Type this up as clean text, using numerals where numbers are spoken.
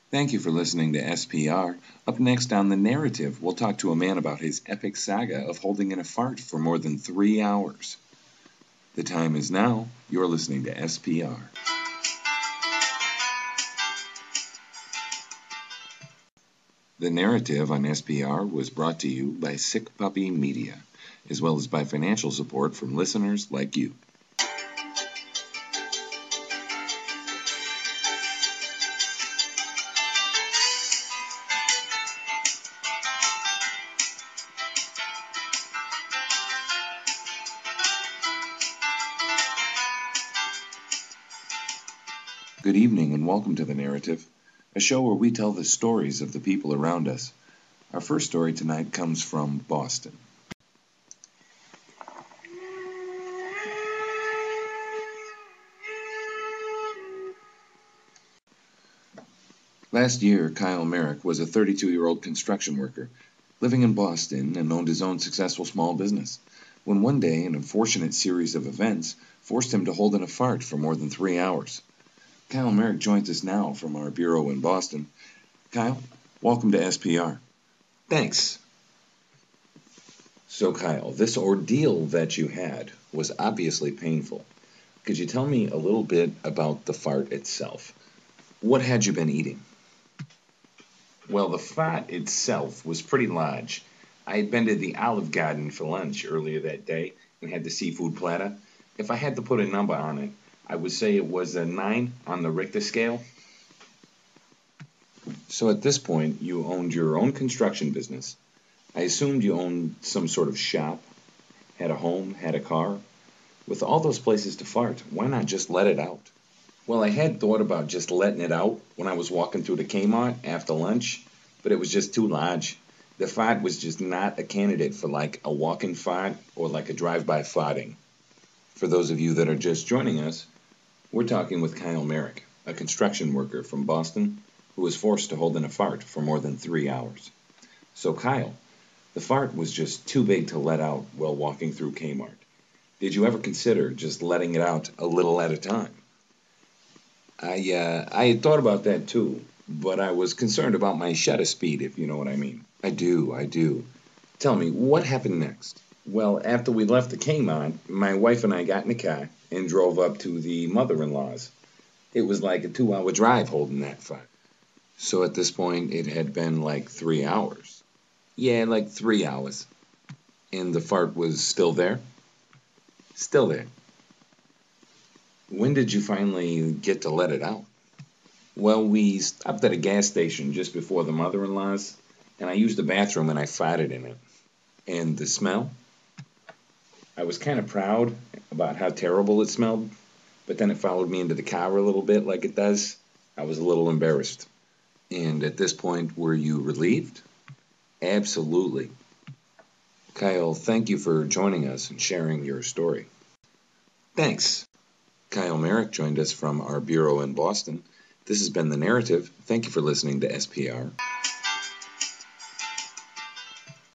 Thank you for listening to SPR. Up next on The Narrative, we'll talk to a man about his epic saga of holding in a fart for more than 3 hours. The time is now. You're listening to SPR. The Narrative on SPR was brought to you by Sick Puppy Media, as well as by financial support from listeners like you. Good evening and welcome to The Narrative, a show where we tell the stories of the people around us. Our first story tonight comes from Boston. Last year, Kyle Merrick was a 32-year-old construction worker living in Boston and owned his own successful small business, when one day an unfortunate series of events forced him to hold in a fart for more than 3 hours. Kyle Merrick joins us now from our bureau in Boston. Kyle, welcome to SPR. Thanks. So Kyle, this ordeal that you had was obviously painful. Could you tell me a little bit about the fart itself? What had you been eating? Well, the fart itself was pretty large. I had been to the Olive Garden for lunch earlier that day and had the seafood platter. If I had to put a number on it, I would say it was a 9 on the Richter scale. So at this point, you owned your own construction business. I assumed you owned some sort of shop, had a home, had a car. With all those places to fart, why not just let it out? Well, I had thought about just letting it out when I was walking through the Kmart after lunch, but it was just too large. The fart was just not a candidate for like a walk-in fart or like a drive-by farting. For those of you that are just joining us, we're talking with Kyle Merrick, a construction worker from Boston who was forced to hold in a fart for more than 3 hours. So Kyle, the fart was just too big to let out while walking through Kmart. Did you ever consider just letting it out a little at a time? I had thought about that too, but I was concerned about my shutter speed, if you know what I mean. I do. Tell me, what happened next? Well, after we left the Kmart, my wife and I got in the car and drove up to the mother-in-law's. It was like a 2-hour drive holding that fart. So at this point, it had been like 3 hours. Yeah, like 3 hours. And the fart was still there? Still there. When did you finally get to let it out? Well, we stopped at a gas station just before the mother-in-law's, and I used the bathroom and I farted in it. And the smell? I was kind of proud about how terrible it smelled, but then it followed me into the car a little bit like it does. I was a little embarrassed. And at this point, were you relieved? Absolutely. Kyle, thank you for joining us and sharing your story. Thanks. Kyle Merrick joined us from our bureau in Boston. This has been The Narrative. Thank you for listening to SPR.